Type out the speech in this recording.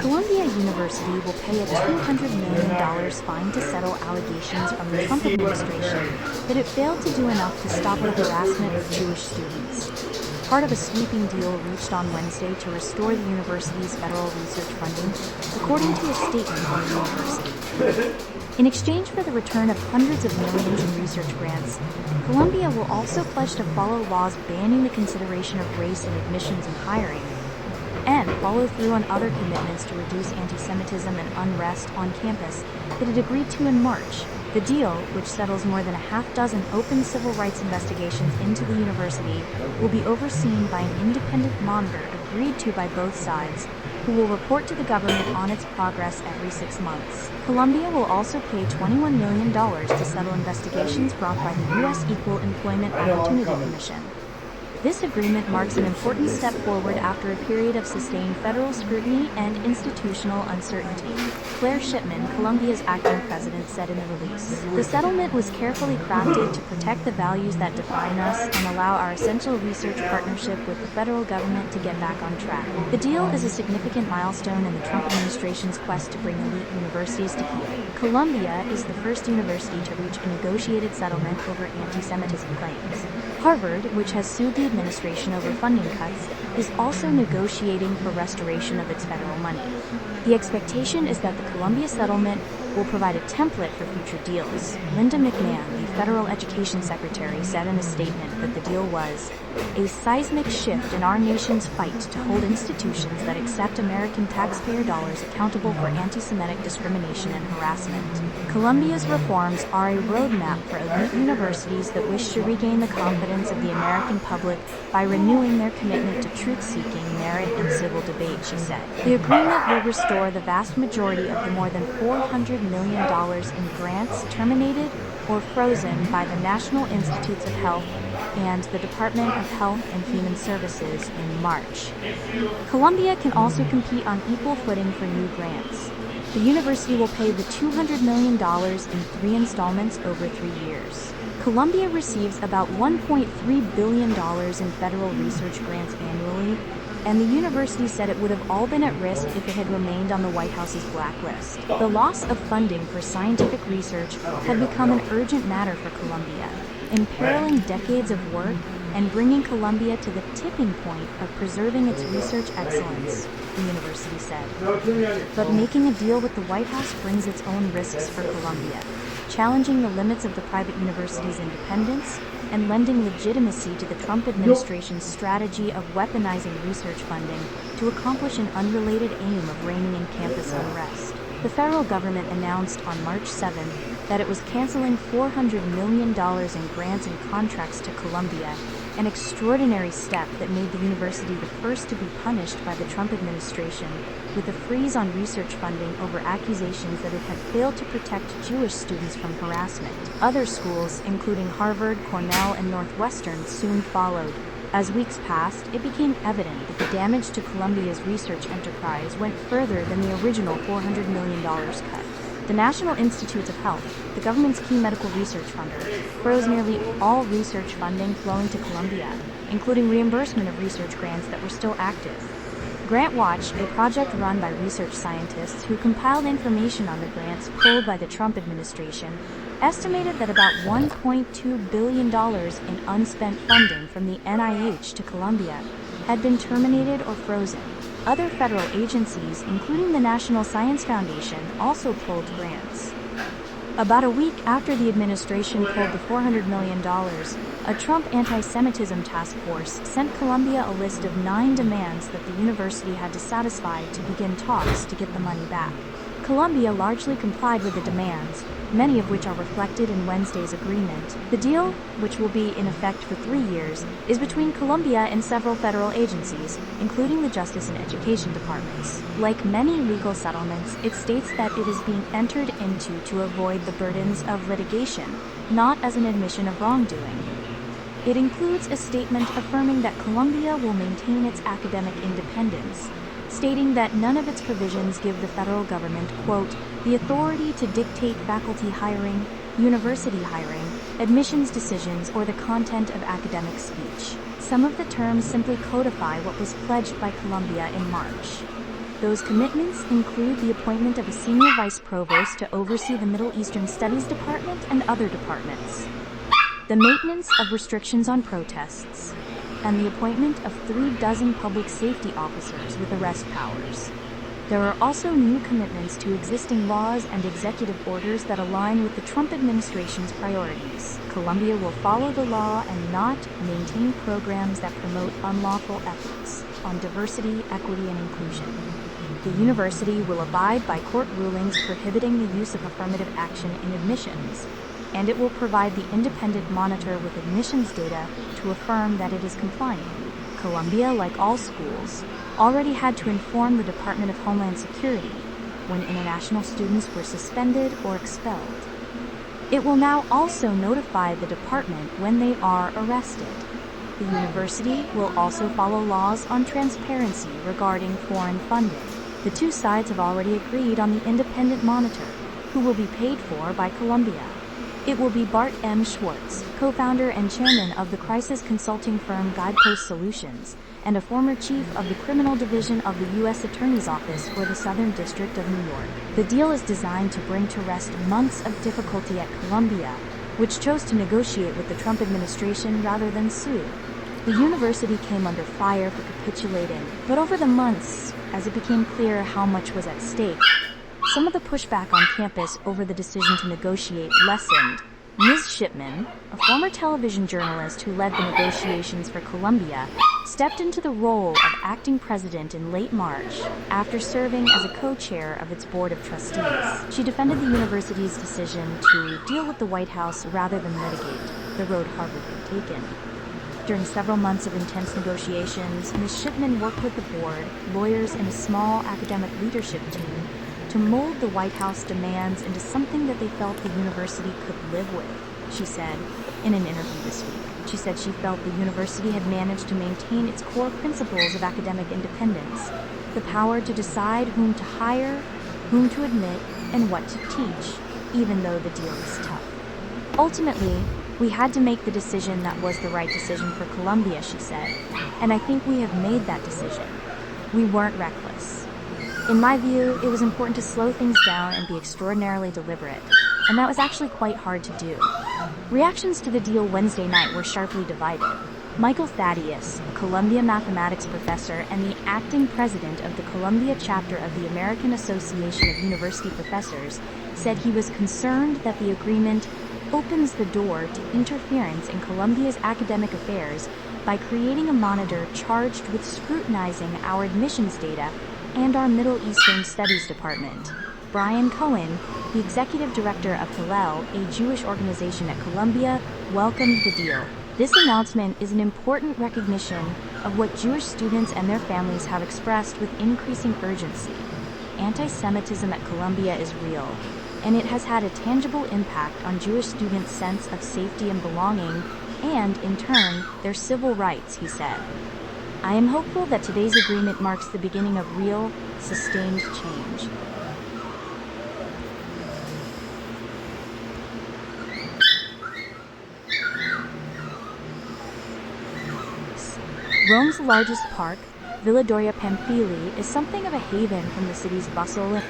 Columbia University will pay a $200 million fine to settle allegations from the Trump administration that it failed to do enough to stop the harassment of Jewish students. Part of a sweeping deal reached on Wednesday to restore the university's federal research funding, according to a statement from the university. In exchange for the return of hundreds of millions in research grants, Columbia will also pledge to follow laws banning the consideration of race in admissions and hiring, and follow through on other commitments to reduce antisemitism and unrest on campus that it agreed to in March. The deal, which settles more than a half-dozen open civil rights investigations into the university, will be overseen by an independent monitor agreed to by both sides, who will report to the government on its progress every 6 months. Columbia will also pay $21 million to settle investigations brought by the U.S. Equal Employment Opportunity Commission. This agreement marks an important step forward after a period of sustained federal scrutiny and institutional uncertainty. Claire Shipman, Columbia's acting president, said in the release, "The settlement was carefully crafted to protect the values that define us and allow our essential research partnership with the federal government to get back on track. The deal is a significant milestone in the Trump administration's quest to bring elite universities to heel. Columbia is the first university to reach a negotiated settlement over anti-Semitism claims. Harvard, which has sued the administration over funding cuts, is also negotiating for restoration of its federal money. The expectation is that the Columbia settlement will provide a template for future deals." Linda McMahon, the federal education secretary, said in a statement that the deal was a seismic shift in our nation's fight to hold institutions that accept American taxpayer dollars accountable for anti-Semitic discrimination and harassment. Columbia's reforms are a roadmap for elite universities that wish to regain the confidence of the American public by renewing their commitment to truth-seeking, merit, and civil debate, she said. The agreement will restore the vast majority of the more than $400 million in grants terminated or frozen by the National Institutes of Health and the Department of Health and Human Services in March. Columbia can also compete on equal footing for new grants. The university will pay the $200 million in 3 installments over 3 years. Columbia receives about $1.3 billion in federal research grants annually, and the university said it would have all been at risk if it had remained on the White House's blacklist. The loss of funding for scientific research had become an urgent matter for Columbia, imperiling decades of work and bringing Columbia to the tipping point of preserving its research excellence, the university said. But making a deal with the White House brings its own risks for Columbia, challenging the limits of the private university's independence and lending legitimacy to the Trump administration's strategy of weaponizing research funding to accomplish an unrelated aim of reining in campus unrest. The federal government announced on March 7 that it was canceling $400 million in grants and contracts to Columbia, an extraordinary step that made the university the first to be punished by the Trump administration with a freeze on research funding over accusations that it had failed to protect Jewish students from harassment. Other schools, including Harvard, Cornell, and Northwestern, soon followed. As weeks passed, it became evident that the damage to Columbia's research enterprise went further than the original $400 million cut. The National Institutes of Health, the government's key medical research funder, froze nearly all research funding flowing to Columbia, including reimbursement of research grants that were still active. GrantWatch, a project run by research scientists who compiled information on the grants pulled by the Trump administration, estimated that about $1.2 billion in unspent funding from the NIH to Columbia had been terminated or frozen. Other federal agencies, including the National Science Foundation, also pulled grants. About a week after the administration pulled the $400 million, a Trump anti-Semitism task force sent Columbia a list of 9 demands that the university had to satisfy to begin talks to get the money back. Columbia largely complied with the demands, many of which are reflected in Wednesday's agreement. The deal, which will be in effect for 3 years, is between Columbia and several federal agencies, including the Justice and Education departments. Like many legal settlements, it states that it is being entered into to avoid the burdens of litigation, not as an admission of wrongdoing. It includes a statement affirming that Columbia will maintain its academic independence, stating that none of its provisions give the federal government, quote, the authority to dictate faculty hiring, university hiring, admissions decisions, or the content of academic speech. Some of the terms simply codify what was pledged by Columbia in March. Those commitments include the appointment of a senior vice provost to oversee the Middle Eastern Studies Department and other departments, the maintenance of restrictions on protests, and the appointment of 36 public safety officers with arrest powers. There are also new commitments to existing laws and executive orders that align with the Trump administration's priorities. Columbia will follow the law and not maintain programs that promote unlawful efforts on diversity, equity, and inclusion. The university will abide by court rulings prohibiting the use of affirmative action in admissions, and it will provide the independent monitor with admissions data to affirm that it is complying. Columbia, like all schools, already had to inform the Department of Homeland Security when international students were suspended or expelled. It will now also notify the department when they are arrested. The university will also follow laws on transparency regarding foreign funding. The two sides have already agreed on the independent monitor, who will be paid for by Columbia. It will be Bart M. Schwartz, co-founder and chairman of the crisis consulting firm Guidepost Solutions, and a former chief of the criminal division of the U.S. Attorney's Office for the Southern District of New York. The deal is designed to bring to rest months of difficulty at Columbia, which chose to negotiate with the Trump administration rather than sue. The university came under fire for capitulating, but over the months, as it became clear how much was at stake, some of the pushback on campus over the decision to negotiate lessened. Ms. Shipman, a former television journalist who led the negotiations for Columbia, stepped into the role of acting president in late March after serving as a co-chair of its board of trustees. She defended the university's decision to deal with the White House rather than litigate the road Harvard had taken. During several months of intense negotiations, Ms. Shipman worked with the board, lawyers, and a small academic leadership team to mold the White House demands into something that they felt the university could live with, she said in an interview this week. She said she felt the university had managed to maintain its core principles of academic independence, the power to decide whom to hire, whom to admit, and what to teach, even though the deal is tough. Ultimately, we had to make the decision that was the right decision for Columbia, she said, and I think we have made that decision. We weren't reckless. In my view, it was important to slow things down and be extraordinarily deliberate, and that was actually quite hard to do. Reactions to the deal Wednesday night were sharply divided. Michael Thaddeus, a Columbia mathematics professor and the acting president of the Columbia chapter of the American Association of University Professors, said he was concerned that the agreement opens the door to interference in Columbia's academic affairs by creating a monitor charged with scrutinizing our admissions data and our Middle Eastern Studies Department. Brian Cohen, the executive director of Quell, a Jewish organization at Columbia, welcomed the deal. This announcement is an important recognition of what Jewish students and their families have expressed with increasing urgency. Antisemitism at Columbia is real, and it has had a tangible impact on Jewish students' sense of safety and belonging, and, in turn, their civil rights, he said. I am hopeful that today's agreement marks the beginning of real, sustained change. Rome's largest park, Villa Doria Pamphili, is something of a haven from the city's bustle